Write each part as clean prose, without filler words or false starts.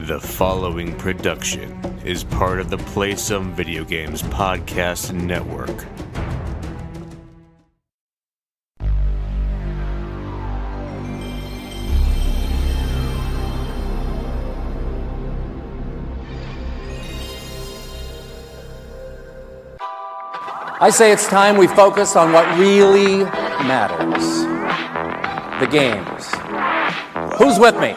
The following production is part of the Play Some Video Games podcast network. I say it's time we focus on what really matters. The games. Who's with me?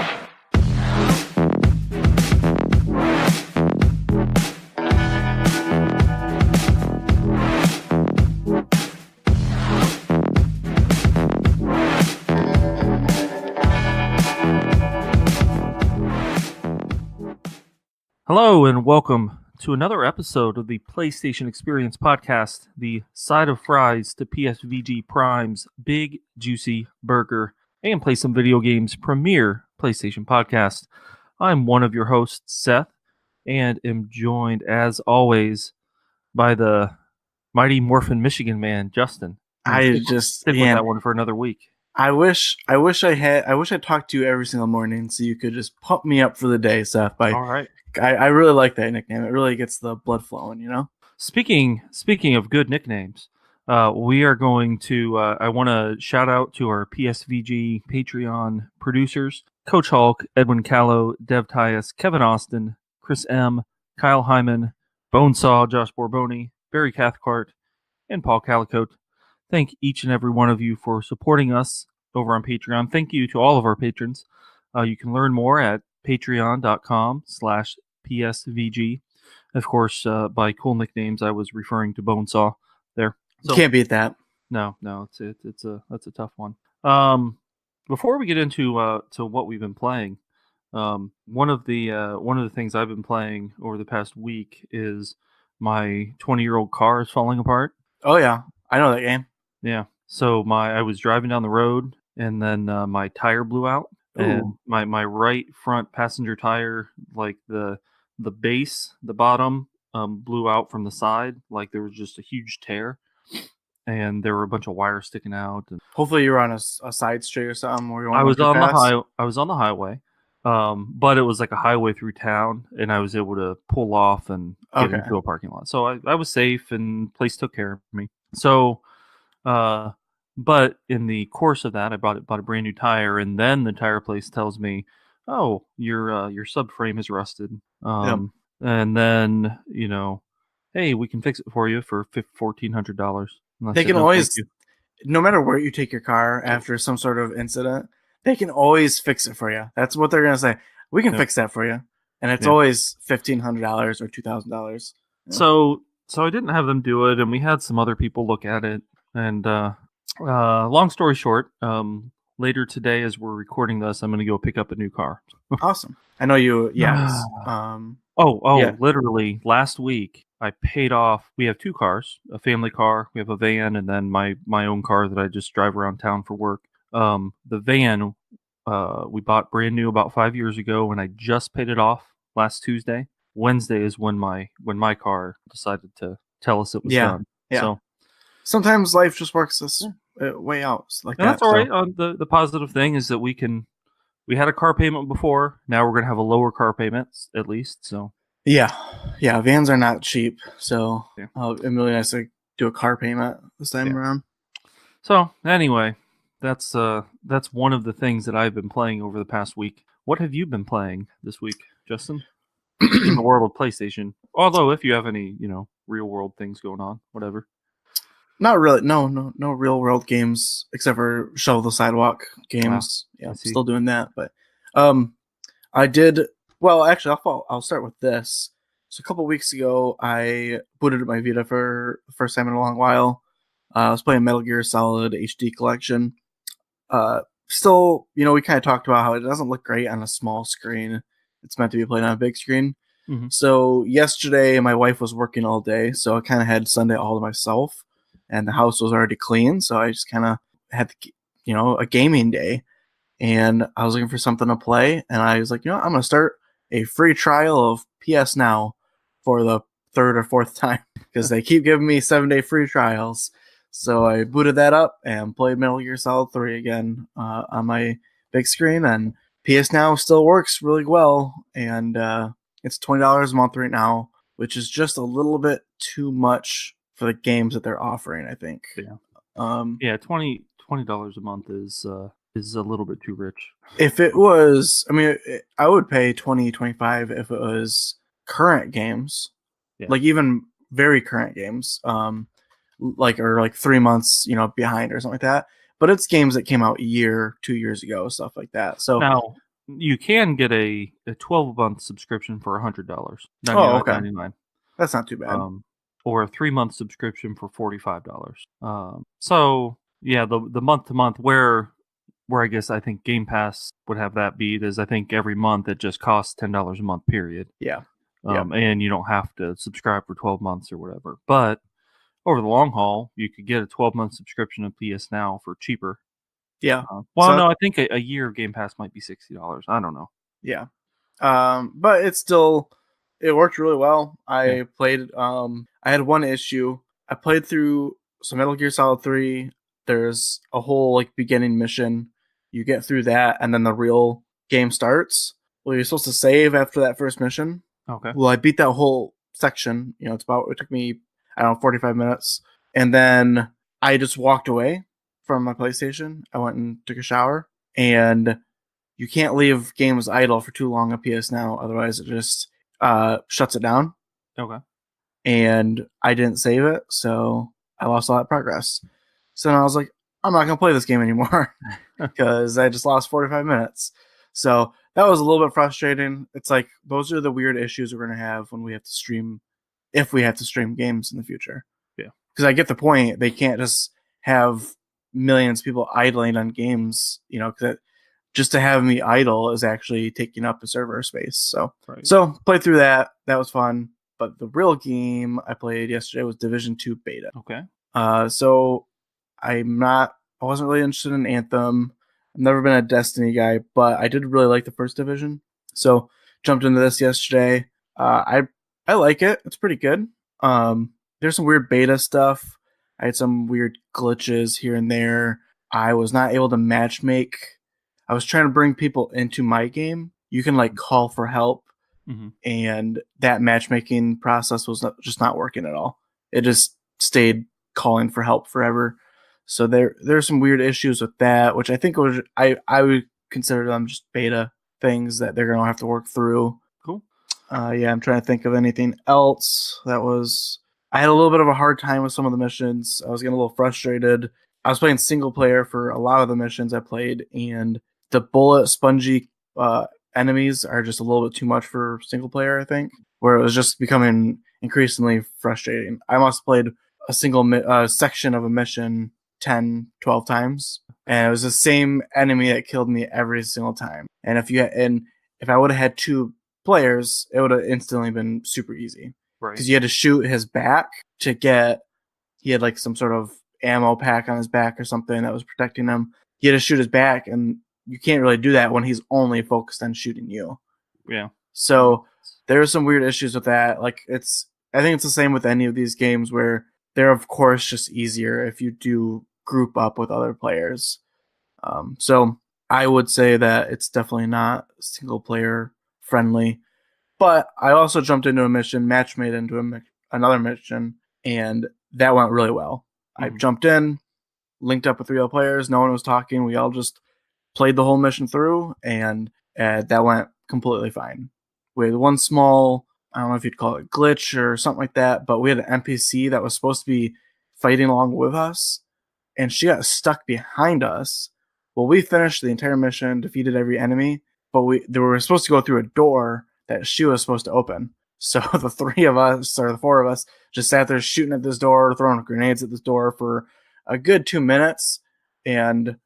Hello and welcome to another episode of the PlayStation Experience Podcast, the side of fries to PSVG Prime's Big Juicy Burger and Play Some Video Games premier PlayStation podcast. I'm one of your hosts, Seth, and am joined, as always, by the mighty Morphin Michigan man, Justin. Stick with that one for another week. I wish I talked to you every single morning so you could just pump me up for the day, Seth. All right. I really like that nickname. It really gets the blood flowing, you know? Speaking of good nicknames, we are going to, I want to shout out to our PSVG Patreon producers, Coach Hulk, Edwin Callow, Dev Tyus, Kevin Austin, Chris M., Kyle Hyman, Bonesaw, Josh Borboni, Barry Cathcart, and Paul Calicote. Thank each and every one of you for supporting us over on Patreon. Thank you to all of our patrons. You can learn more at patreon.com/PSVG. Of course, by cool nicknames, I was referring to Bonesaw there. So, you can't beat that. No, that's a tough one. Before we get into to what we've been playing, one of the things I've been playing over the past week is my 20-year-old car is falling apart. Oh yeah, I know that game. Yeah. So I was driving down the road and then my tire blew out. Ooh. And my right front passenger tire, like the base, the bottom, blew out from the side. Like there was just a huge tear, and there were a bunch of wires sticking out. And hopefully you were on a side street or something where you I was on the highway, but it was like a highway through town, and I was able to pull off and get into a parking lot. So I was safe, and the place took care of me. So, but in the course of that, I bought a brand new tire, and then the tire place tells me, "Oh, your subframe is rusted." And then hey, we can fix it for you for $1,400. They can always, no matter where you take your car after some sort of incident, they can always fix it for you. That's what they're gonna say. We can fix that for you, and it's always $1,500 or $2,000. So I didn't have them do it, and we had some other people look at it, and long story short, later today as we're recording this, I'm going to go pick up a new car. Awesome. I know you, yes. Literally last week I paid off, we have two cars, a family car, we have a van, and then my own car that I just drive around town for work. The van, we bought brand new about 5 years ago, and I just paid it off last Tuesday. Wednesday is when my car decided to tell us it was done. Yeah. So sometimes life just works this way out like that. That's all right. The positive thing is that we had a car payment before. Now we're gonna have a lower car payment at least. So yeah. Vans are not cheap. So it's really nice to do a car payment this time around. So anyway, that's one of the things that I've been playing over the past week. What have you been playing this week, Justin? In the world of PlayStation. Although if you have any, real world things going on, whatever. Not really. No real world games except for Shovel the Sidewalk games. Wow. Yeah, I'm still doing that. But I did. Well, actually, I'll start with this. So a couple weeks ago, I booted up my Vita for the first time in a long while. I was playing Metal Gear Solid HD Collection. Still, we kind of talked about how it doesn't look great on a small screen. It's meant to be played on a big screen. Mm-hmm. So yesterday, my wife was working all day, so I kind of had Sunday all to myself. And the house was already clean, so I just kind of had, a gaming day. And I was looking for something to play, and I was like, I'm going to start a free trial of PS Now for the third or fourth time, because they keep giving me 7-day free trials. So I booted that up and played Metal Gear Solid 3 again on my big screen, and PS Now still works really well, and it's $20 a month right now, which is just a little bit too much for the games that they're offering, I think. Yeah. $20 a month is a little bit too rich. If it was, I mean, I would pay $20-$25 if it was current games, like even very current games, like 3 months, behind or something like that. But it's games that came out a year, 2 years ago, stuff like that. So now you can get a 12-month subscription for $100. Oh, okay. $99. That's not too bad. Or a 3-month subscription for $45. So yeah, the month to month where I guess I think Game Pass would have that beat is I think every month it just costs $10 a month, period. Yeah. And you don't have to subscribe for 12 months or whatever. But over the long haul, you could get a 12-month subscription of PS Now for cheaper. Yeah. No, I think a year of Game Pass might be $60. I don't know. Yeah. But it worked really well. I played, I had one issue. I played through some Metal Gear Solid 3. There's a whole beginning mission. You get through that, and then the real game starts. Well, you're supposed to save after that first mission. Okay. Well, I beat that whole section. It took me, I don't know, 45 minutes. And then I just walked away from my PlayStation. I went and took a shower. And you can't leave games idle for too long on PS Now. Otherwise, it just shuts it down. Okay. And I didn't save it, so I lost all that progress. So then I was like, I'm not going to play this game anymore because I just lost 45 minutes. So that was a little bit frustrating. It's like, those are the weird issues we're going to have when we have to stream, if we have to stream games in the future. Yeah. Because I get the point. They can't just have millions of people idling on games, because just to have me idle is actually taking up a server space. So, played through that. That was fun. But the real game I played yesterday was Division 2 Beta. Okay. So I wasn't really interested in Anthem. I've never been a Destiny guy, but I did really like the first Division. So jumped into this yesterday. I like it. It's pretty good. There's some weird beta stuff. I had some weird glitches here and there. I was not able to matchmake. I was trying to bring people into my game. You can call for help, and that matchmaking process was just not working at all. It just stayed calling for help forever. So there's some weird issues with that, which I think I would consider them just beta things that they're gonna have to work through. Cool. I'm trying to think of anything else I had a little bit of a hard time with some of the missions. I was getting a little frustrated. I was playing single player for a lot of the missions I played, and the bullet spongy enemies are just a little bit too much for single player, I think, where it was just becoming increasingly frustrating. I must have played a single section of a mission 10, 12 times, and it was the same enemy that killed me every single time. And if I would have had 2 players, it would have instantly been super easy. Right. Because you had to shoot his back he had some sort of ammo pack on his back or something that was protecting him. He had to shoot his back, and you can't really do that when he's only focused on shooting you. Yeah. So there's some weird issues with that. I think it's the same with any of these games where they're of course just easier if you do group up with other players. So I would say that it's definitely not single player friendly. But I also jumped into a mission, match made into another mission, and that went really well. I jumped in, linked up with 3 other players. No one was talking. We all just played the whole mission through, and that went completely fine. We had one small, I don't know if you'd call it glitch or something like that, but we had an NPC that was supposed to be fighting along with us, and she got stuck behind us. Well, we finished the entire mission, defeated every enemy, but we were supposed to go through a door that she was supposed to open. So the 4 of us just sat there shooting at this door, throwing grenades at this door for a good 2 minutes. And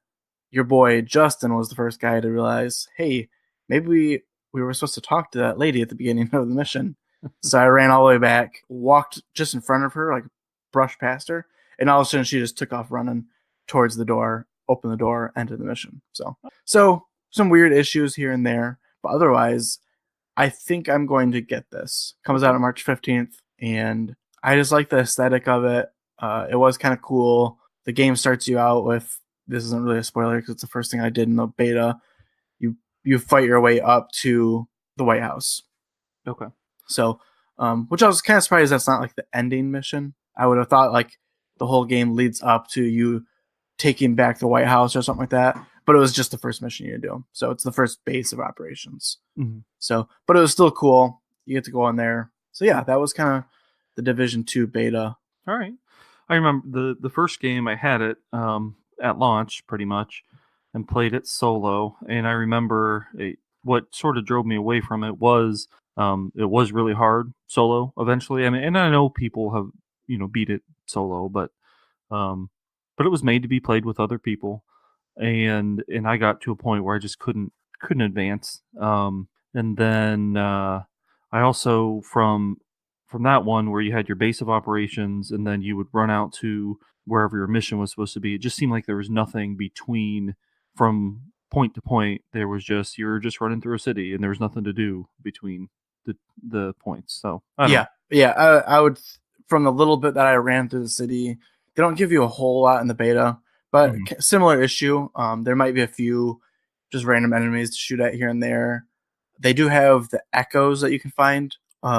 your boy Justin was the first guy to realize, hey, maybe we were supposed to talk to that lady at the beginning of the mission. So I ran all the way back, walked just in front of her, brushed past her, and all of a sudden she just took off running towards the door, opened the door, entered the mission. So some weird issues here and there, but otherwise, I think I'm going to get this. Comes out on March 15th, and I just like the aesthetic of it. It was kind of cool. The game starts you out with, this isn't really a spoiler because it's the first thing I did in the beta. You you fight your way up to the White House. Okay. So, which I was kind of surprised that's not like the ending mission. I would have thought like the whole game leads up to you taking back the White House or something like that. But it was just the first mission you do. So it's the first base of operations. Mm-hmm. So, but it was still cool. You get to go in there. So yeah, that was kind of the Division 2 beta. All right. I remember the first game I had it at launch pretty much and played it solo. And I remember what sort of drove me away from it was really hard solo eventually. I mean, and I know people have, beat it solo, but it was made to be played with other people. And I got to a point where I just couldn't advance. And then I also from that one where you had your base of operations and then you would run out to wherever your mission was supposed to be. It just seemed like there was nothing between from point to point. There was just you're just running through a city and there was nothing to do between the points. So I would, from the little bit that I ran through the city, they don't give you a whole lot in the beta. But similar issue. There might be a few just random enemies to shoot at here and there. They do have the echoes that you can find,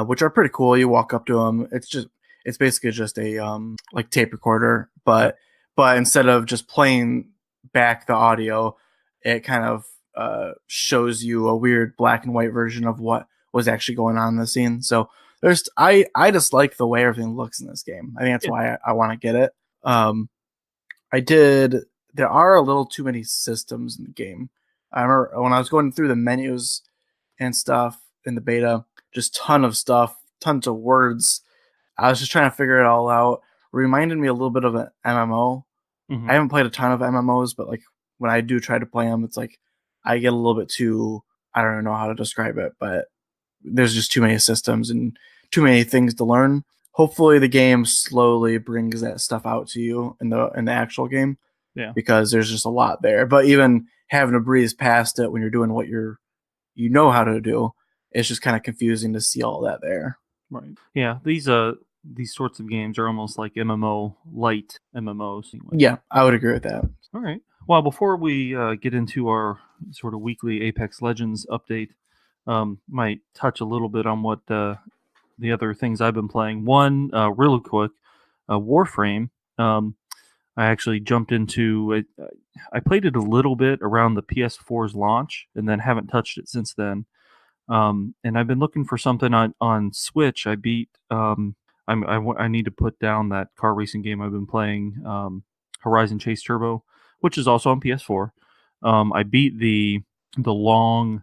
which are pretty cool. You walk up to them. It's basically just a like tape recorder, but instead of just playing back the audio, it kind of shows you a weird black and white version of what was actually going on in the scene. So I just like the way everything looks in this game. I think that's why I want to get it. There are a little too many systems in the game. I remember when I was going through the menus and stuff in the beta, just ton of stuff, tons of words. I was just trying to figure it all out. It reminded me a little bit of an MMO. I haven't played a ton of MMOs, but like when I do try to play them, it's like I get a little bit too, I don't know how to describe it, but there's just too many systems and too many things to learn. Hopefully the game slowly brings that stuff out to you in the actual game. Yeah. Because there's just a lot there. But even having to breeze past it when you're doing what you know how to do, it's just kind of confusing to see all that there. Right. Yeah. These sorts of games are almost like MMO light MMOs. Yeah, I would agree with that. All right. Well, before we get into our sort of weekly Apex Legends update, might touch a little bit on what the other things I've been playing. One, really quick, Warframe. I actually jumped into it. I played it a little bit around the PS4's launch, and then haven't touched it since then. And I've been looking for something on Switch. I beat. I need to put down that car racing game I've been playing, Horizon Chase Turbo, which is also on PS4. I beat the long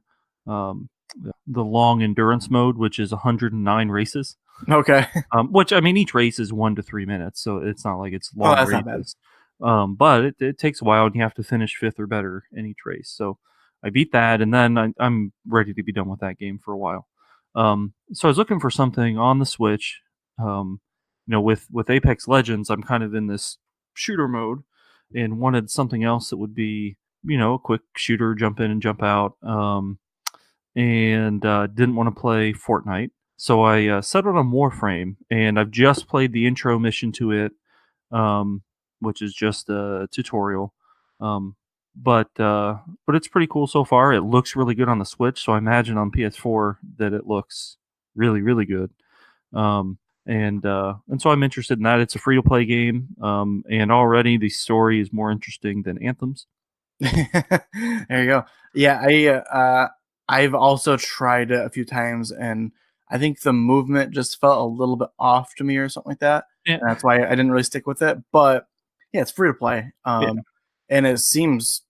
endurance mode, which is 109 races. Okay. Which, I mean, each race is 1 to 3 minutes, so it's not like it's long races. But it takes a while, and you have to finish 5th or better in each race. So I beat that, and then I'm ready to be done with that game for a while. So I was looking for something on the Switch. With Apex Legends, I'm kind of in this shooter mode, and wanted something else that would be, a quick shooter, jump in and jump out. And didn't want to play Fortnite. So I settled on Warframe, and I've just played the intro mission to it, which is just a tutorial. But it's pretty cool so far. It looks really good on the Switch, so I imagine on PS4 that it looks really, really good. And so I'm interested in that. It's a free-to-play game, and already the story is more interesting than Anthem's. There you go. Yeah, I've also tried it a few times, and I think the movement just felt a little bit off to me or something like that. Yeah. And that's why I didn't really stick with it. But yeah, it's free to play. And it seems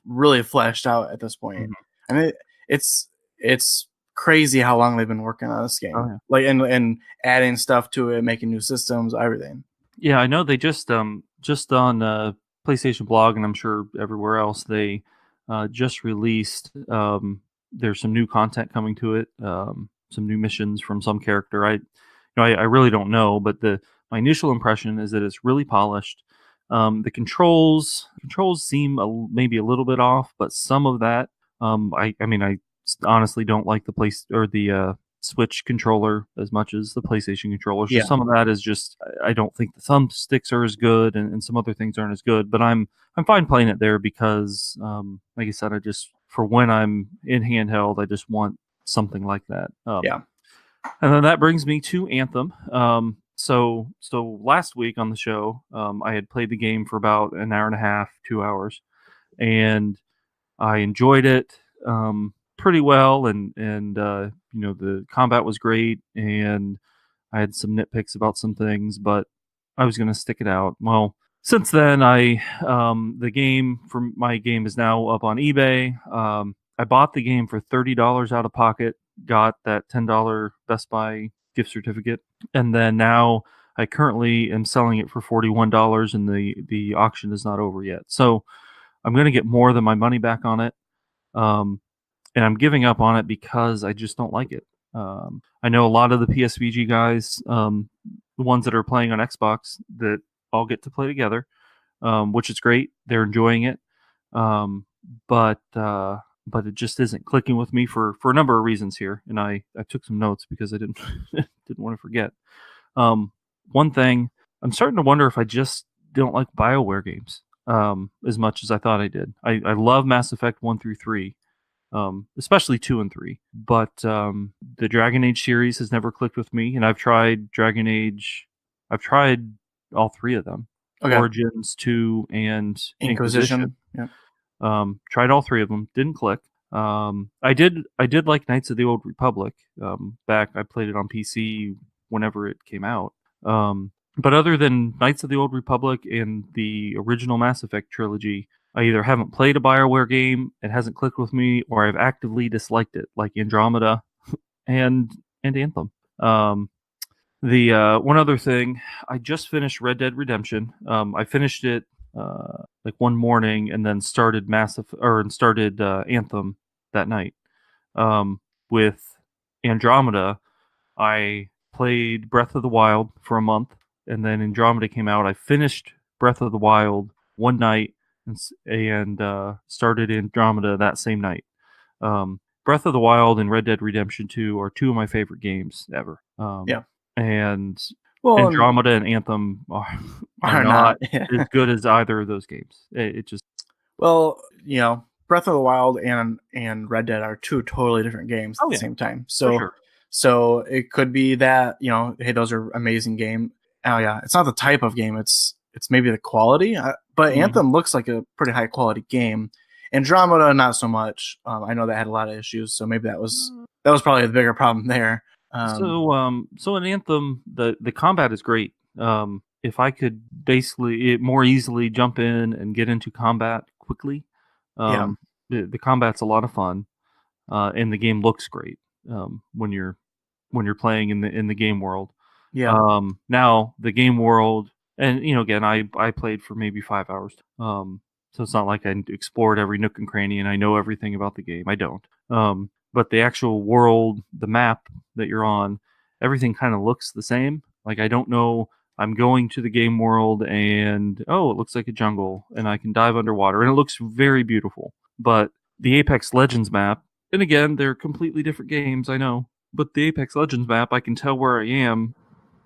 really fleshed out at this point. I mean, it's crazy how long they've been working on this game. Oh, yeah. Like and adding stuff to it, making new systems, everything. Yeah, I know they just on PlayStation Blog, and I'm sure everywhere else, they just released there's some new content coming to it, some new missions from some character. I really don't know, but my initial impression is that it's really polished. The controls seem maybe a little bit off, but some of that, I honestly don't like the Switch controller as much as the PlayStation controller. So some of that is just, I don't think the thumbsticks are as good, and some other things aren't as good. But I'm fine playing it there because, like I said, I just for when I'm in handheld, I just want something like that. Yeah. And then that brings me to Anthem. So last week on the show, I had played the game for about an hour and a half, 2 hours, and I enjoyed it pretty well. And the combat was great, and I had some nitpicks about some things, but I was going to stick it out. Well, since then, the game for my game is now up on eBay. I bought the game for $30 out of pocket, got that $10 Best Buy gift certificate, and then now I currently am selling it for $41, and the auction is not over yet. So I'm going to get more than my money back on it, and I'm giving up on it because I just don't like it. I know a lot of the PSVG guys, the ones that are playing on Xbox, that all get to play together, which is great. They're enjoying it, but it just isn't clicking with me for a number of reasons here. And I took some notes because I didn't didn't want to forget. One thing, I'm starting to wonder if I just don't like BioWare games as much as I thought I did. I love Mass Effect 1 through 3. Especially 2 and 3, but the Dragon Age series has never clicked with me, and I've tried Dragon Age. I've tried all 3 of them, Origins, 2, and Inquisition. Yeah. Tried all 3 of them, didn't click. I did like Knights of the Old Republic. Back, I played it on PC whenever it came out. But other than Knights of the Old Republic and the original Mass Effect trilogy, I either haven't played a BioWare game, it hasn't clicked with me, or I've actively disliked it, like Andromeda and Anthem. The one other thing, I just finished Red Dead Redemption. I finished it like one morning and then started Anthem that night. With Andromeda, I played Breath of the Wild for a month, and then Andromeda came out. I finished Breath of the Wild one night and started Andromeda that same night. Breath of the Wild and Red Dead Redemption 2 are 2 of my favorite games ever. And Andromeda and Anthem are not as good as either of those games. It just... Well, Breath of the Wild and Red Dead are 2 totally different games at the same time. So, so it could be that, hey, those are amazing games. Oh yeah, it's not the type of game. It's maybe the quality. But Anthem looks like a pretty high quality game. Andromeda, not so much. I know that had a lot of issues, so maybe that was probably the bigger problem there. So in Anthem, the combat is great. If I could basically more easily jump in and get into combat quickly, the combat's a lot of fun, and the game looks great when you're playing in the game world. Yeah. Now the game world, and again, I played for maybe 5 hours. So it's not like I explored every nook and cranny and I know everything about the game. I don't. But the actual world, the map that you're on, everything kind of looks the same. Like, I don't know, I'm going to the game world and, it looks like a jungle and I can dive underwater and it looks very beautiful. But the Apex Legends map, and again, they're completely different games, I know, but the Apex Legends map, I can tell where I am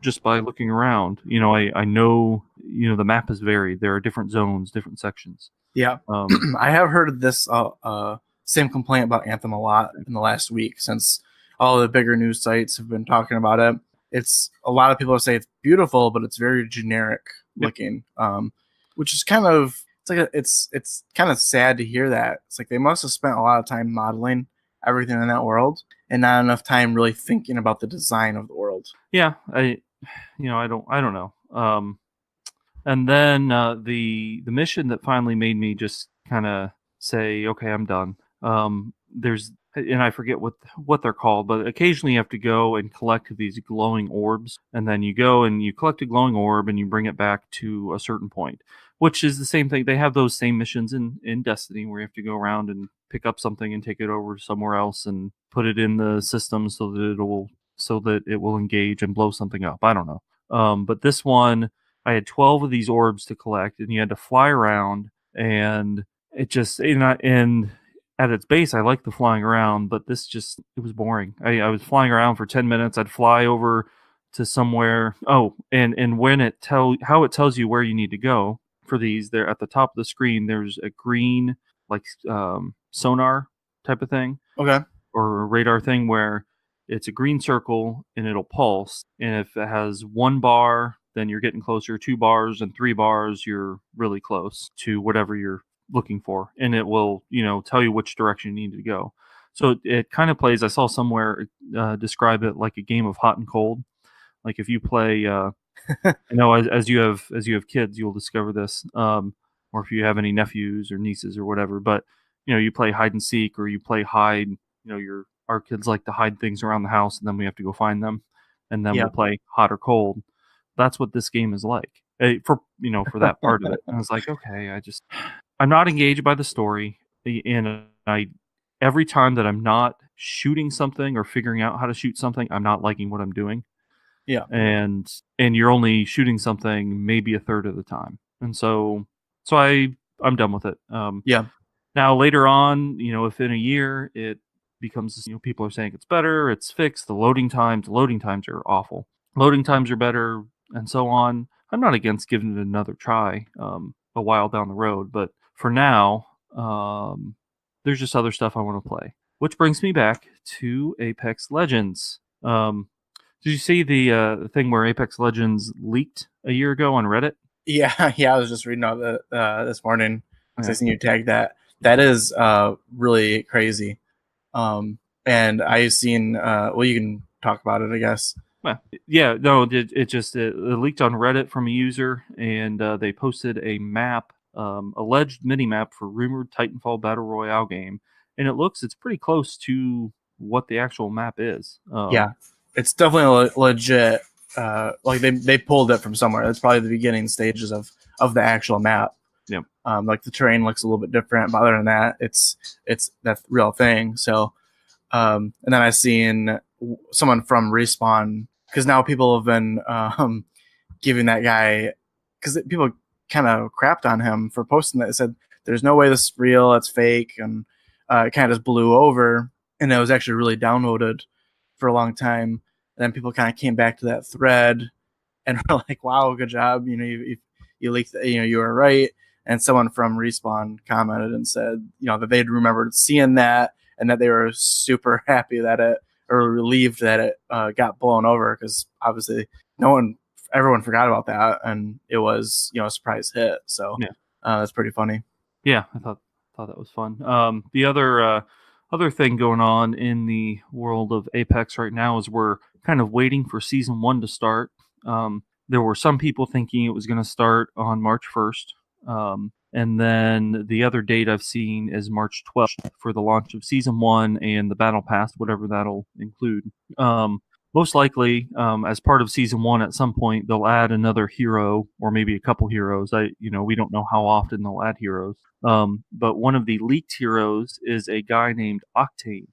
just by looking around. I know, the map is varied. There are different zones, different sections. Yeah. I have heard this same complaint about Anthem a lot in the last week, since all the bigger news sites have been talking about it. It's a lot of people say it's beautiful, but it's very generic looking, which is kind of, it's kind of sad to hear that. It's like they must have spent a lot of time modeling everything in that world and not enough time really thinking about the design of the world. Yeah, I don't know. And then the mission that finally made me just kind of say, okay, I'm done. There's, and I forget what they're called, but occasionally you have to go and collect these glowing orbs, and then you go and you collect a glowing orb and you bring it back to a certain point, which is the same thing. They have those same missions in Destiny where you have to go around and pick up something and take it over to somewhere else and put it in the system so that it will engage and blow something up. I don't know. But this one, I had 12 of these orbs to collect, and you had to fly around, and it just, and at its base, I like the flying around, but it was boring. I was flying around for 10 minutes. I'd fly over to somewhere. Oh, and when how it tells you where you need to go for these, there at the top of the screen, there's a green, like, sonar type of thing. Okay. Or a radar thing where it's a green circle and it'll pulse. And if it has 1 bar, then you're getting closer. 2 bars and 3 bars, you're really close to whatever you're looking for. And it will, tell you which direction you need to go. So it kind of plays. I saw somewhere describe it like a game of hot and cold. Like if you play, as you have kids, you'll discover this. Or if you have any nephews or nieces or whatever. But you play hide and seek or you play hide. Our kids like to hide things around the house, and then we have to go find them, and then we'll play hot or cold. That's what this game is like for that part of it. And I was like, okay, I'm not engaged by the story, and every time that I'm not shooting something or figuring out how to shoot something, I'm not liking what I'm doing. Yeah, and you're only shooting something maybe a third of the time, and so I'm done with it. Yeah. Now later on, if in a year it becomes, people are saying it's better, it's fixed, the loading times are awful. Loading times are better, and so on. I'm not against giving it another try a while down the road, but for now, there's just other stuff I want to play. Which brings me back to Apex Legends. Did you see the thing where Apex Legends leaked a year ago on Reddit? Yeah, I was just reading about that this morning. I seen you tag that. That is really crazy. And I've seen, you can talk about it, I guess. Well, yeah, no, it leaked on Reddit from a user, and they posted a map, alleged mini map for rumored Titanfall Battle Royale game, and it's pretty close to what the actual map is. Yeah, it's definitely legit. Like they pulled it from somewhere. That's probably the beginning stages of the actual map. Yeah. Like the terrain looks a little bit different, but other than that, it's that real thing. So, and then I seen someone from Respawn, because now people have been giving that guy, because people kind of crapped on him for posting that. They said there's no way this is real, it's fake, and it kind of just blew over, and it was actually really downvoted for a long time. And then people kind of came back to that thread and were like, "Wow, good job! You leaked, you were right." And someone from Respawn commented and said, that they'd remembered seeing that and that they were super happy that or relieved that it got blown over, because obviously everyone forgot about that, and it was, a surprise hit. So that's pretty funny. Yeah, I thought that was fun. The other thing going on in the world of Apex right now is we're kind of waiting for Season 1 to start. There were some people thinking it was going to start on March 1st. And then the other date I've seen is March 12th for the launch of Season 1 and the Battle Pass, whatever that'll include. Most likely, as part of Season 1, at some point, they'll add another hero or maybe a couple heroes. We don't know how often they'll add heroes. But one of the leaked heroes is a guy named Octane.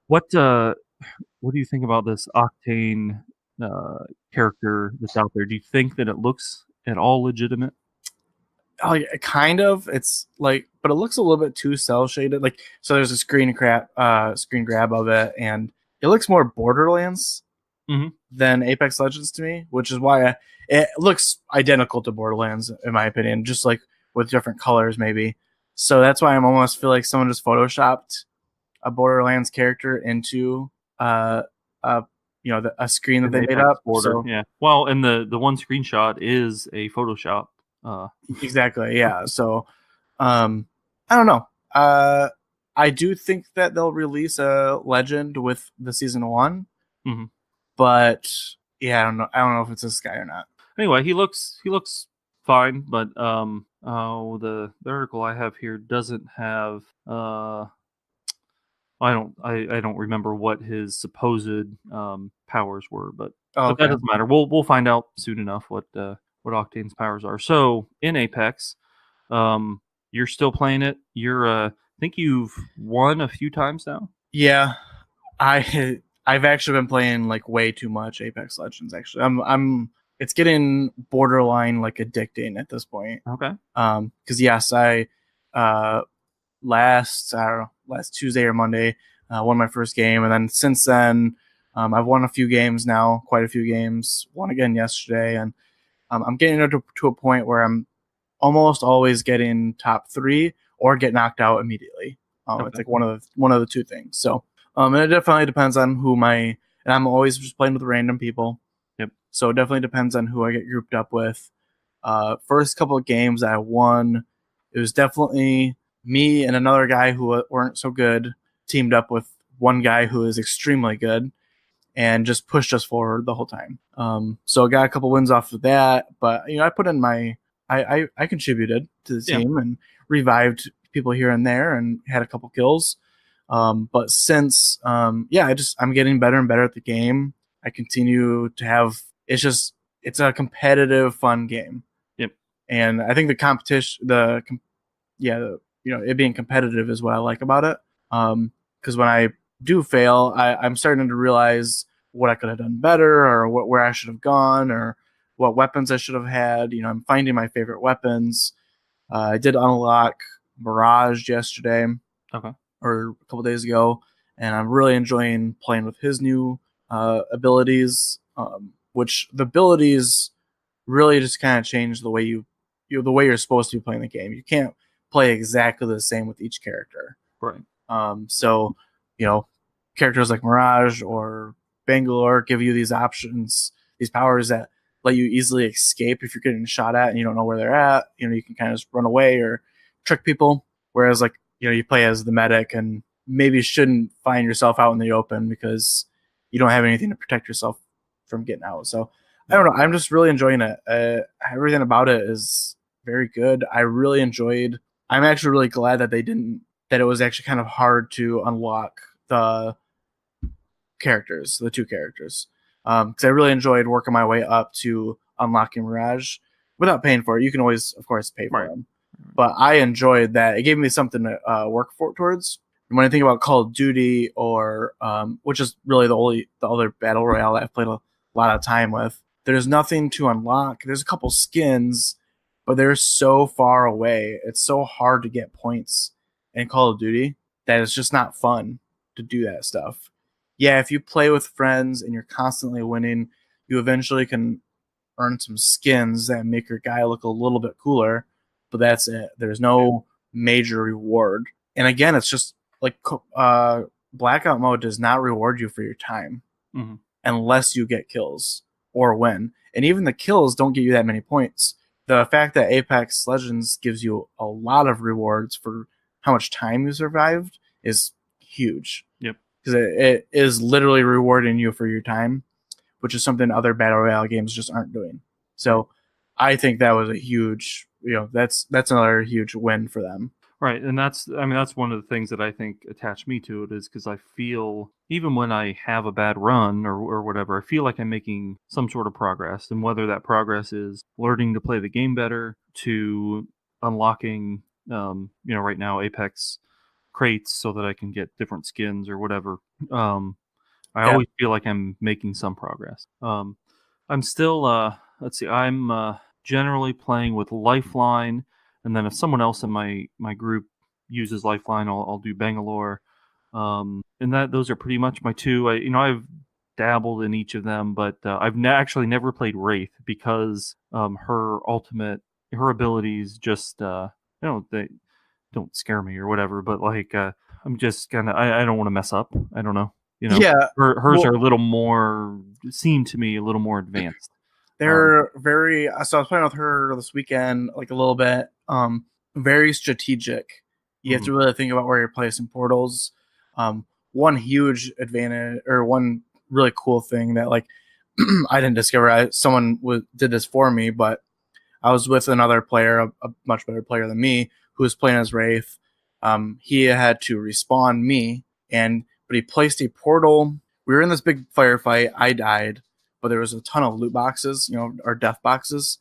What do you think about this Octane character that's out there? Do you think that it looks at all legitimate? Kind of. It's like, but it looks a little bit too cell shaded. Like, so there's a screen grab of it, and it looks more Borderlands than Apex Legends to me, which is why it looks identical to Borderlands in my opinion, just like with different colors maybe. So that's why I'm almost feel like someone just photoshopped a Borderlands character into a screen that they made up. So, yeah. Well, and the one screenshot is a Photoshop. Exactly, yeah. So I don't know. I do think that they'll release a Legend with the Season 1, but yeah, I don't know if it's this guy or not. Anyway, he looks fine, but the article I have here doesn't have I don't remember what his supposed powers were, but that doesn't matter. We'll find out soon enough what Octane's powers are. So in Apex, you're still playing it. I think you've won a few times now. Yeah, I've actually been playing like way too much Apex Legends. Actually, it's getting borderline like addicting at this point. Okay. Because yes, I last Tuesday or Monday won my first game, and then since then I've won a few games now, quite a few games. Won again yesterday, and I'm getting to a point where I'm almost always getting top 3 or get knocked out immediately. It's like one of the two things. So and it definitely depends on and I'm always just playing with random people. Yep. So it definitely depends on who I get grouped up with. First couple of games I won, it was definitely me and another guy who weren't so good teamed up with one guy who is extremely good and just pushed us forward the whole time. So I got a couple wins off of that, but I put in I contributed to the team and revived people here and there and had a couple kills. But since I'm getting better and better at the game. I continue to have it's a competitive, fun game. Yep. And I think the competition, it being competitive is what I like about it. Because when I do fail, I'm starting to realize what I could have done better, or where I should have gone, or what weapons I should have had. I'm finding my favorite weapons. I did unlock Mirage yesterday, or a couple days ago, and I'm really enjoying playing with his new abilities. Which the abilities really just kind of change the way the way you're supposed to be playing the game. You can't play exactly the same with each character. Right. So, characters like Mirage or Bangalore give you these options, these powers that let you easily escape if you're getting shot at and you don't know where they're at. You can kind of just run away or trick people. Whereas, you play as the medic and maybe shouldn't find yourself out in the open because you don't have anything to protect yourself from getting out. So, I don't know. I'm just really enjoying it. Everything about it is very good. I'm actually really glad that that it was actually kind of hard to unlock the two characters. Because I really enjoyed working my way up to unlocking Mirage without paying for it. You can always, of course, pay for them. But I enjoyed that. It gave me something to work towards. And when I think about Call of Duty or which is really the other battle royale I've played a lot of time with, there's nothing to unlock. There's a couple skins, but they're so far away. It's so hard to get points in Call of Duty that it's just not fun to do that stuff. Yeah, if you play with friends and you're constantly winning, you eventually can earn some skins that make your guy look a little bit cooler, but that's it. There's no major reward. And again, it's just like Blackout mode does not reward you for your time unless you get kills or win. And even the kills don't give you that many points. The fact that Apex Legends gives you a lot of rewards for how much time you survived is huge. Yep. Because it is literally rewarding you for your time, which is something other Battle Royale games just aren't doing. So I think that was a huge, that's another huge win for them. Right, and that's one of the things that I think attached me to it is because I feel, even when I have a bad run or whatever, I feel like I'm making some sort of progress. And whether that progress is learning to play the game better, to unlocking, right now, Apex crates so that I can get different skins or whatever, I always feel like I'm making some progress. I'm still, I'm generally playing with Lifeline. And then if someone else in my group uses Lifeline, I'll do Bangalore. And those are pretty much my two. I've dabbled in each of them, but I've actually never played Wraith because her abilities just they don't scare me or whatever. But I'm just kind of I don't want to mess up. I don't know. Hers are a little more, seem to me a little more advanced. They're very. So I was playing with her this weekend, a little bit. Very strategic. You have to really think about where you're placing portals. One huge advantage, or one really cool thing that I didn't discover. Someone did this for me, but I was with another player, a much better player than me, who was playing as Wraith. He had to respawn me, but he placed a portal. We were in this big firefight. I died. But there was a ton of loot boxes, our death boxes.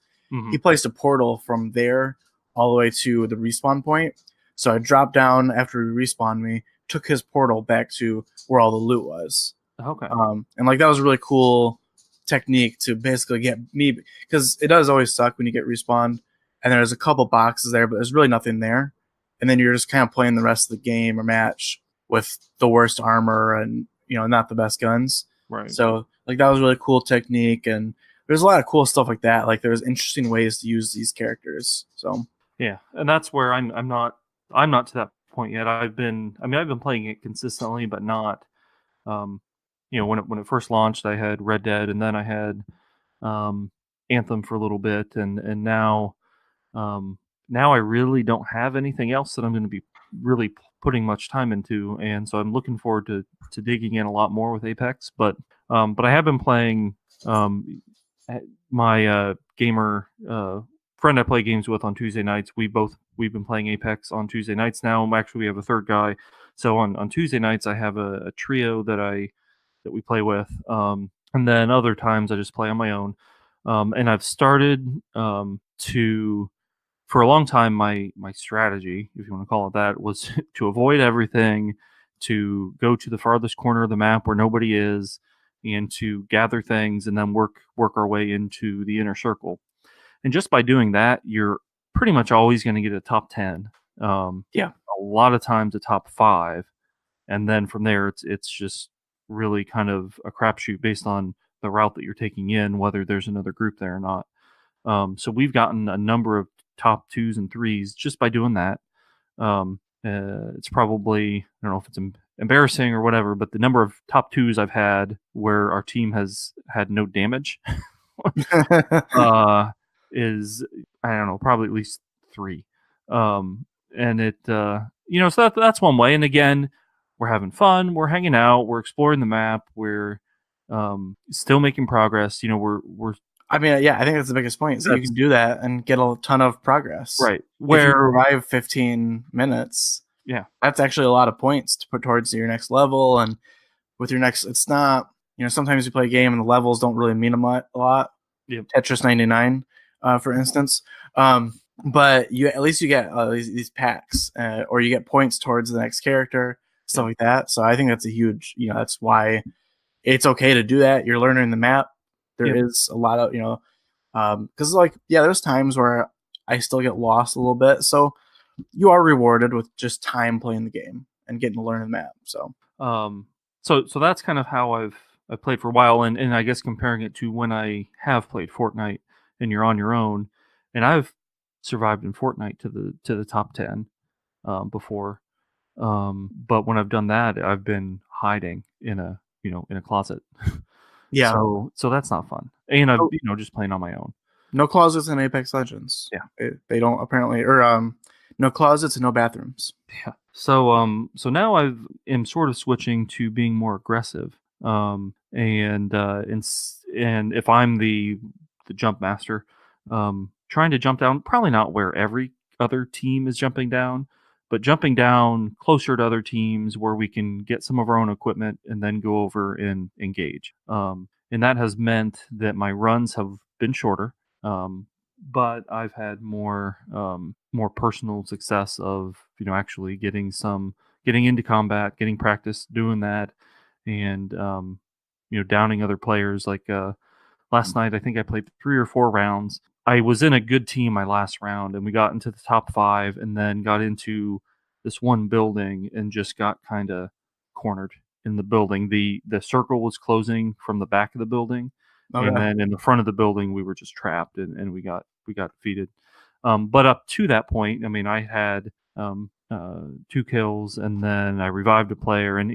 He placed a portal from there all the way to the respawn point. So I dropped down after he respawned me, took his portal back to where all the loot was. Okay. And that was a really cool technique to basically get me, because it does always suck when you get respawned and there's a couple boxes there, but there's really nothing there. And then you're just kind of playing the rest of the game or match with the worst armor and, not the best guns. Right. So that was a really cool technique, and there's a lot of cool stuff like that. There's interesting ways to use these characters. So yeah, and that's where I'm not to that point yet. I've been playing it consistently, but not. When it first launched, I had Red Dead, and then I had Anthem for a little bit, and now I really don't have anything else that I'm going to be really putting much time into, and so I'm looking forward to digging in a lot more with Apex. But I have been playing my gamer friend I play games with on Tuesday nights. We've been playing Apex on Tuesday nights now. Actually, we have a third guy. So on Tuesday nights, I have a trio that we play with, and then other times I just play on my own. And I've started to, for a long time, my strategy, if you want to call it that, was to avoid everything, to go to the farthest corner of the map where nobody is, and to gather things and then work our way into the inner circle. And just by doing that, you're pretty much always going to get a top 10. A lot of times a top 5, and then from there it's just really kind of a crapshoot based on the route that you're taking in, whether there's another group there or not. So we've gotten a number of top 2s and 3s just by doing that. It's probably, I don't know if it's embarrassing or whatever, but the number of top 2s I've had where our team has had no damage is, I don't know, probably at least 3. And it, so that's one way. And again, we're having fun, we're hanging out, we're exploring the map, we're still making progress. We're I mean, yeah, I think that's the biggest point. So you can do that and get a ton of progress. Right. Where if you survive 15 minutes, that's actually a lot of points to put towards your next level. And with your next, it's not, sometimes you play a game and the levels don't really mean a lot. Yep. Tetris 99, for instance. But at least you get these packs, or you get points towards the next character, stuff like that. So I think that's a huge, that's why it's okay to do that. You're learning the map. There is a lot of, because there's times where I still get lost a little bit. So you are rewarded with just time playing the game and getting to learn the map. So, so that's kind of how I've played for a while, and I guess comparing it to when I have played Fortnite and you're on your own, and I've survived in Fortnite to the top 10 before, but when I've done that, I've been hiding in a closet. Yeah. So that's not fun. And I'm just playing on my own. No closets in Apex Legends. Yeah. They don't apparently, or no closets and no bathrooms. Yeah. So now am sort of switching to being more aggressive. And if I'm the jump master, trying to jump down, probably not where every other team is jumping down, but jumping down closer to other teams where we can get some of our own equipment and then go over and engage. And that has meant that my runs have been shorter, but I've had more personal success of actually getting into combat, getting practice doing that, and downing other players. Like last night, I think I played 3 or 4 rounds. I was in a good team my last round, and we got into the top 5, and then got into this one building and just got kind of cornered in the building. The circle was closing from the back of the building, and then in the front of the building we were just trapped, and we got defeated. But up to that point, I mean, I had 2 kills, and then I revived a player, and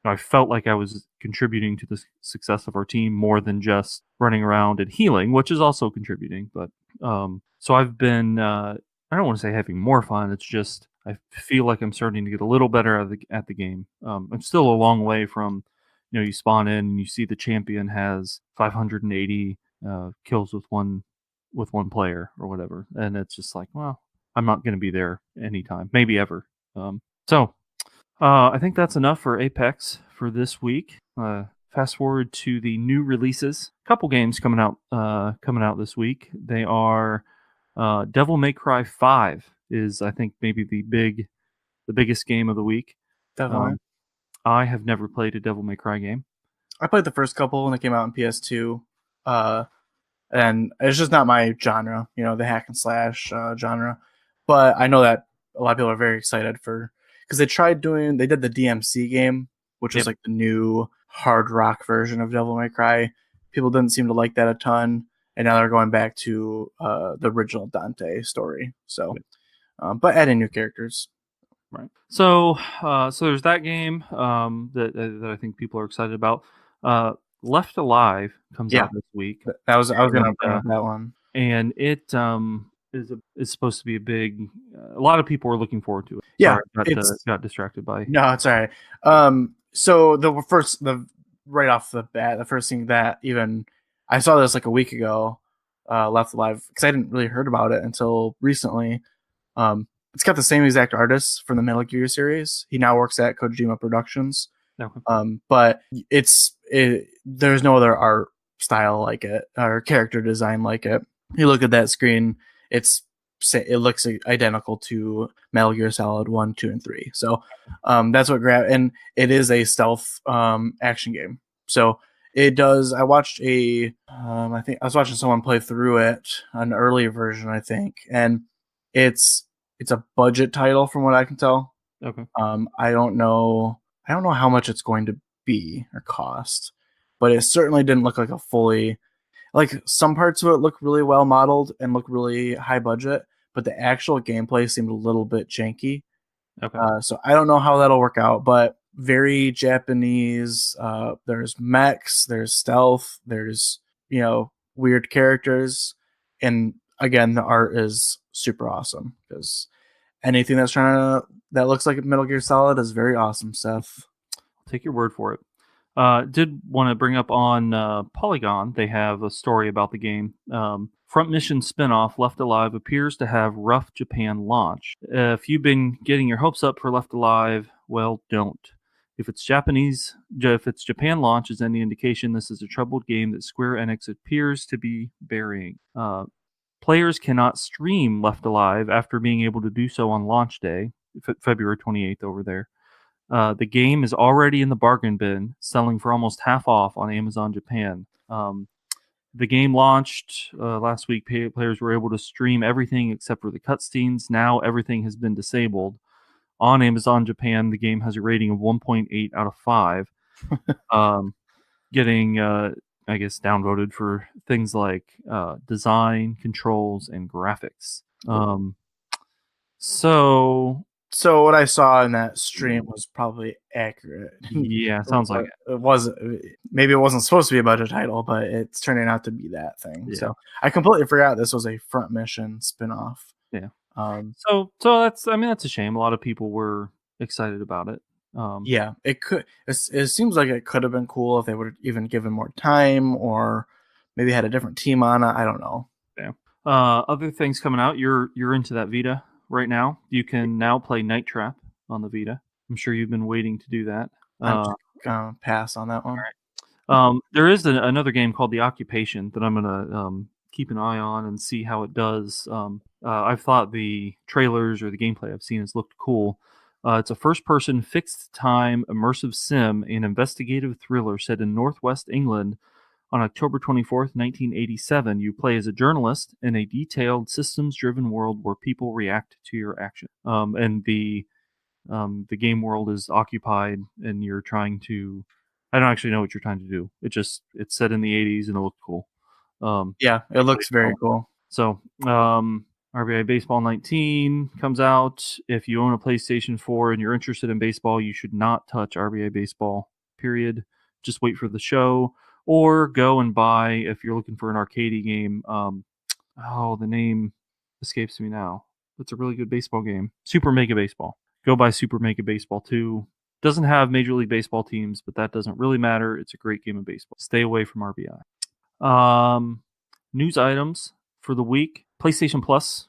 I felt like I was contributing to the success of our team more than just running around and healing, which is also contributing. But so I've been, I don't want to say having more fun. It's just I feel like I'm starting to get a little better at the game. I'm still a long way from, you spawn in and you see the champion has 580 kills with one player or whatever, and it's just like, well, I'm not going to be there anytime, maybe ever. I think that's enough for Apex for this week. Fast forward to the new releases. A couple games coming out this week. They are Devil May Cry 5 is, I think, maybe the biggest game of the week. Definitely. I have never played a Devil May Cry game. I played the first couple when they came out on PS2. And it's just not my genre, the hack and slash genre. But I know that a lot of people are very excited because they did the DMC game, which was like the new hard rock version of Devil May Cry. People didn't seem to like that a ton, and now they're going back to the original Dante story. So, but adding new characters. Right. So there's that game that I think people are excited about. Left Alive comes out this week. I was gonna bring up that one, and it is supposed to be a big. A lot of people are looking forward to it. Yeah, Sorry, got distracted by. No, it's all right. So right off the bat, the first thing that even I saw this like a week ago, Left Alive, because I didn't really heard about it until recently. It's got the same exact artist from the Metal Gear series. He now works at Kojima Productions. Okay. But there's no other art style like it or character design like it. You look at that screen, it looks identical to Metal Gear Solid 1, 2, and 3. So that's what and it is a stealth action game. So it does. I watched I think I was watching someone play through it, an early version, I think, and it's a budget title from what I can tell. Okay. I don't know how much it's going to be or cost, but it certainly didn't look like a fully, like some parts of it look really well modeled and look really high budget, but the actual gameplay seemed a little bit janky. Okay. So I don't know how that'll work out, but very Japanese. There's mechs, there's stealth, there's, weird characters. And again, the art is super awesome because anything that looks like Metal Gear Solid is very awesome, Seth. I'll take your word for it. Did want to bring up on Polygon, they have a story about the game. Front Mission spinoff Left Alive appears to have rough Japan launch. If you've been getting your hopes up for Left Alive, well, don't. If it's Japan launch is any indication, this is a troubled game that Square Enix appears to be burying. Players cannot stream Left Alive after being able to do so on launch day, February 28th over there. The game is already in the bargain bin, selling for almost half off on Amazon Japan. The game launched last week. Players were able to stream everything except for the cutscenes. Now everything has been disabled. On Amazon Japan, the game has a rating of 1.8 out of 5. Getting, I guess, downvoted for things like design, controls, and graphics. So what I saw in that stream was probably accurate. Yeah, sounds like maybe it wasn't supposed to be a budget title, but it's turning out to be that thing. Yeah. So I completely forgot this was a Front Mission spinoff. Yeah. So that's a shame. A lot of people were excited about it. Yeah, it seems like it could have been cool if they would have even given more time or maybe had a different team on it. I don't know. Yeah. Other things coming out. You're into that Vita right now. You can now play Night Trap on the Vita. I'm sure you've been waiting to do that. I'm gonna pass on that one. All right. There is another game called The Occupation that I'm gonna keep an eye on and see how it does. I've thought the trailers or the gameplay I've seen has looked cool. It's a first-person, fixed-time, immersive sim and investigative thriller set in Northwest England on October 24th, 1987. You play as a journalist in a detailed, systems-driven world where people react to your action. And the game world is occupied, and you're trying to... I don't actually know what you're trying to do. It's set in the 80s, and it looked cool. Yeah, it looks very cool. So, RBI Baseball 19 comes out. If you own a PlayStation 4 and you're interested in baseball, you should not touch RBI Baseball, period. Just wait for the show. Or go and buy, if you're looking for an arcade game, the name escapes me now. It's a really good baseball game. Super Mega Baseball. Go buy Super Mega Baseball 2. Doesn't have Major League Baseball teams, but that doesn't really matter. It's a great game of baseball. Stay away from RBI. News items for the week. PlayStation Plus.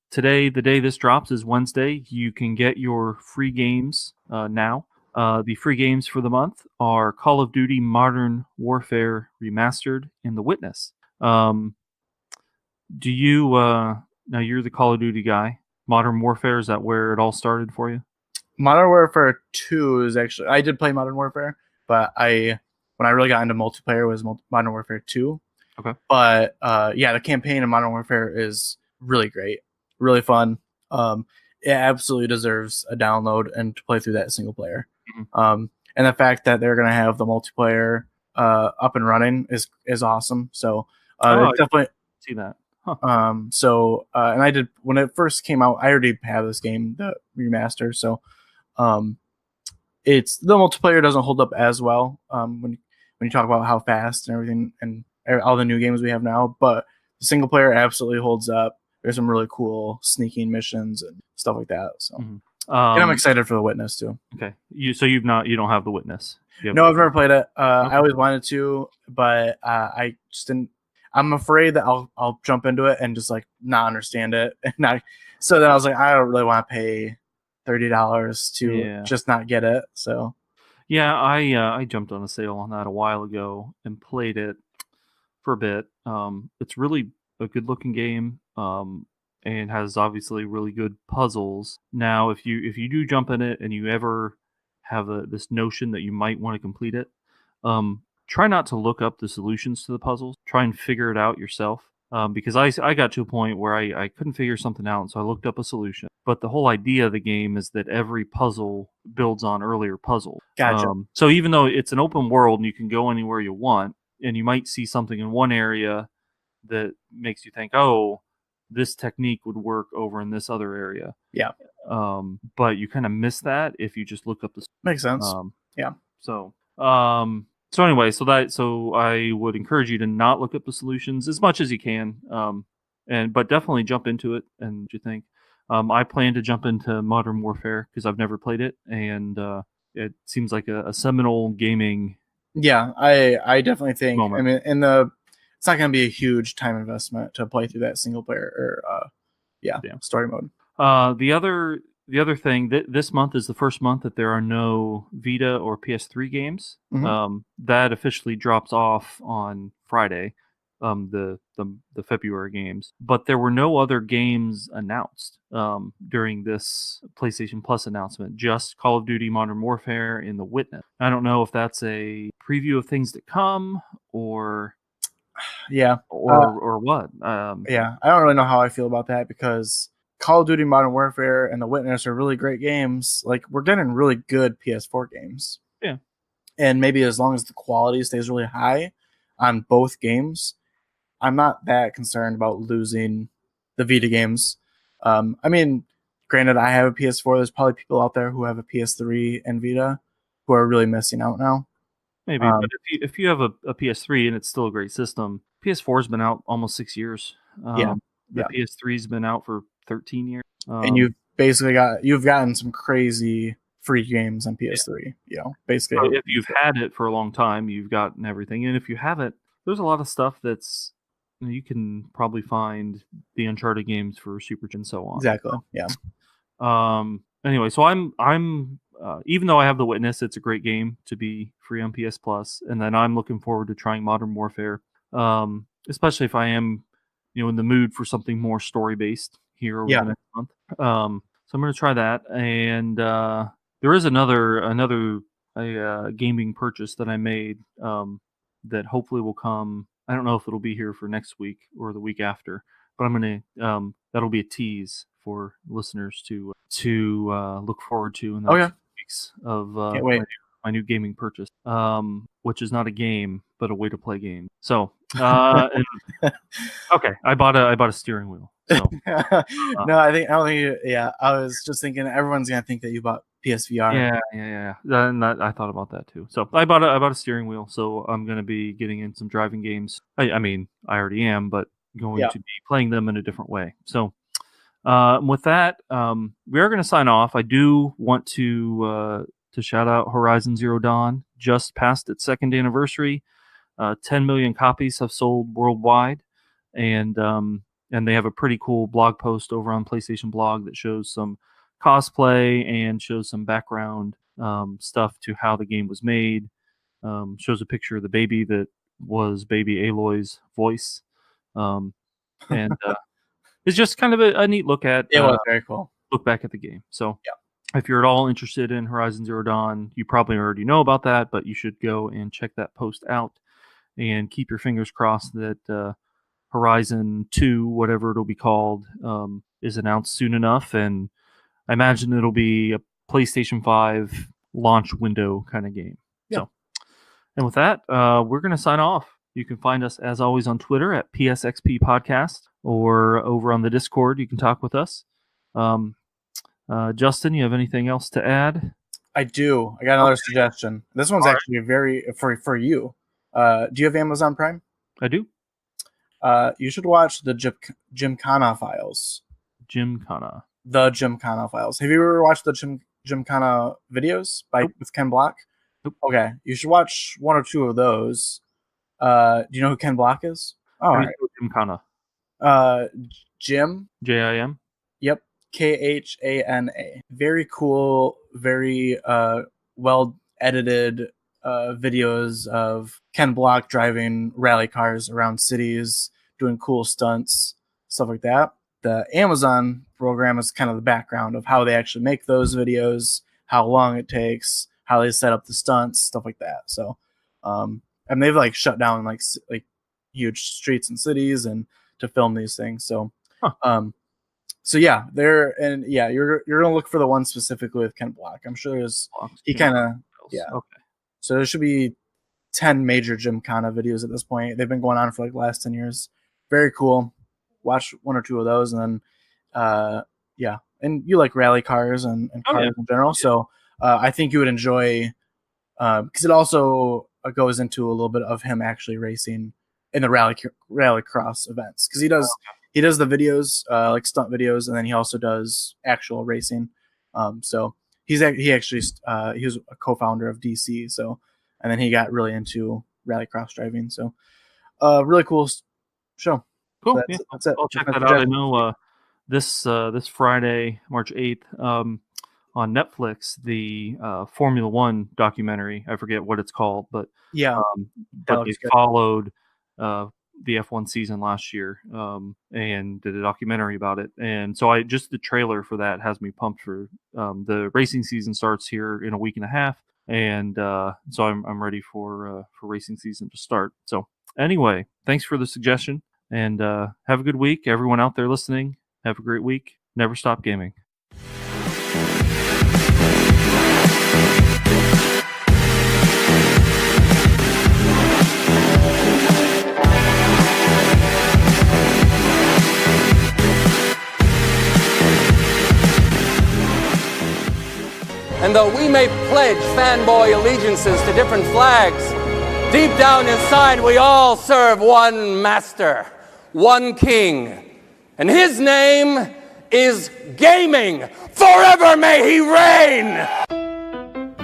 Today, the day this drops, is Wednesday. You can get your free games now. The free games for the month are Call of Duty Modern Warfare Remastered and The Witness. Do you, now you're the Call of Duty guy. Modern Warfare, is that where it all started for you? Modern Warfare 2 is actually, I did play Modern Warfare, but when I really got into multiplayer was Modern Warfare 2. Okay. But the campaign in Modern Warfare is really great, really fun. It absolutely deserves a download and to play through that single player. Mm-hmm. And the fact that they're going to have the multiplayer up and running is awesome. So it's definitely see that. So and I did when it first came out. I already have this game, the remaster. So it's the multiplayer doesn't hold up as well when you talk about how fast and everything and all the new games we have now. But the single player absolutely holds up. There's some really cool sneaking missions and stuff like that. So, and I'm excited for The Witness too. Okay, you don't have The Witness. No, I've never played it. I always wanted to, but I just didn't. I'm afraid that I'll jump into it and just like not understand it, so then I was like, I don't really want to pay $30 to just not get it. So yeah, I jumped on a sale on that a while ago and played it for a bit. It's really a good looking game, and has obviously really good puzzles. Now, if you do jump in it and you ever have this notion that you might want to complete it, try not to look up the solutions to the puzzles. Try and figure it out yourself. Because I got to a point where I couldn't figure something out, and so I looked up a solution. But the whole idea of the game is that every puzzle builds on earlier puzzles. Gotcha. So even though it's an open world and you can go anywhere you want, and you might see something in one area that makes you think, oh, this technique would work over in this other area. Yeah. But you kind of miss that if you just look up the. Makes sense. Yeah. So anyway, so I would encourage you to not look up the solutions as much as you can, but definitely jump into it and what you think. I plan to jump into Modern Warfare because I've never played it, and it seems like a seminal gaming. Yeah, I definitely think. Moment. I mean, it's not going to be a huge time investment to play through that single player or story mode. The other thing, this month is the first month that there are no Vita or PS3 games. Mm-hmm. That officially drops off on Friday, the February games. But there were no other games announced during this PlayStation Plus announcement. Just Call of Duty Modern Warfare and The Witness. I don't know if that's a preview of things to come or what. I don't really know how I feel about that because Call of Duty Modern Warfare and The Witness are really great games. Like, we're getting really good PS4 games. Yeah. And maybe as long as the quality stays really high on both games, I'm not that concerned about losing the Vita games. I mean, granted, I have a PS4. There's probably people out there who have a PS3 and Vita who are really missing out now. Maybe, but if you have a PS3 and it's still a great system, PS4's been out almost 6 years. The PS3's been out for 13 years. And you've gotten some crazy free games on PS3. Basically. If you've had it for a long time, you've gotten everything. And if you haven't, there's a lot of stuff that's you can probably find the Uncharted games for Super and so on. Exactly. Yeah. Anyway, so I'm even though I have The Witness, it's a great game to be free on PS Plus, and then I'm looking forward to trying Modern Warfare, especially if I am, in the mood for something more story based here over the next month. So I'm going to try that, and there is another gaming purchase that I made that hopefully will come. I don't know if it'll be here for next week or the week after, but I'm going to that'll be a tease for listeners to look forward to in the next few weeks of my new gaming purchase, which is not a game but a way to play games. So okay, I bought a steering wheel. So, no, I don't think. Yeah, I was just thinking everyone's gonna think that you bought PSVR. Yeah. And I thought about that too. So I bought a steering wheel. So I'm gonna be getting in some driving games. I mean, I already am, but going to be playing them in a different way. So with that, we are going to sign off. I do want to shout out Horizon Zero Dawn. Just passed its second anniversary. 10 million copies have sold worldwide, and they have a pretty cool blog post over on PlayStation Blog that shows some cosplay and shows some background stuff to how the game was made. Shows a picture of the baby that was baby Aloy's voice, and it's just kind of a neat look at. It was very cool. Look back at the game. So if you're at all interested in Horizon Zero Dawn, you probably already know about that, but you should go and check that post out and keep your fingers crossed that Horizon 2, whatever it'll be called, is announced soon enough. And I imagine it'll be a PlayStation 5 launch window kind of game. Yeah. So, and with that, we're going to sign off. You can find us, as always, on Twitter at PSXP Podcast, or over on the Discord. You can talk with us. Justin, you have anything else to add? I do. I got another suggestion. This one's actually very for you. Do you have Amazon Prime? I do. You should watch the Gymkhana Files. Gymkhana. The Gymkhana Files. Have you ever watched the Gymkhana videos with Ken Block? Nope. Okay, you should watch one or two of those. Do you know who Ken Block is? Oh, right. Gymkhana. Jim. Jim. Yep. Khana. Very cool. Very well edited videos of Ken Block driving rally cars around cities, doing cool stunts, stuff like that. The Amazon program is kind of the background of how they actually make those videos, how long it takes, how they set up the stunts, stuff like that. So, and they've like shut down like huge streets and cities and to film these things. So, so yeah, you're gonna look for the one specifically with Ken Block. I'm sure he kind of Okay. So there should be 10 major Gymkhana videos at this point. They've been going on for like the last 10 years. Very cool. Watch one or two of those, and then and you like rally cars and cars in general. So I think you would enjoy because it also goes into a little bit of him actually racing in the rally cross events, because he does the videos like stunt videos, and then he also does actual racing. So he was a co-founder of DC. So, and then he got really into rally cross driving. So really cool show. Cool. So that's it. I'll check that out. I know this Friday, March 8th, on Netflix, the Formula One documentary. I forget what it's called, but but they followed the F1 season last year and did a documentary about it. And so the trailer for that has me pumped for the racing season starts here in a week and a half. And so I'm ready for racing season to start. So anyway, thanks for the suggestion, and have a good week. Everyone out there listening, have a great week. Never stop gaming. And though we may pledge fanboy allegiances to different flags, deep down inside we all serve one master, one king. And his name is gaming. Forever may he reign!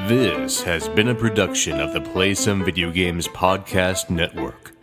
This has been a production of the Play Some Video Games Podcast Network.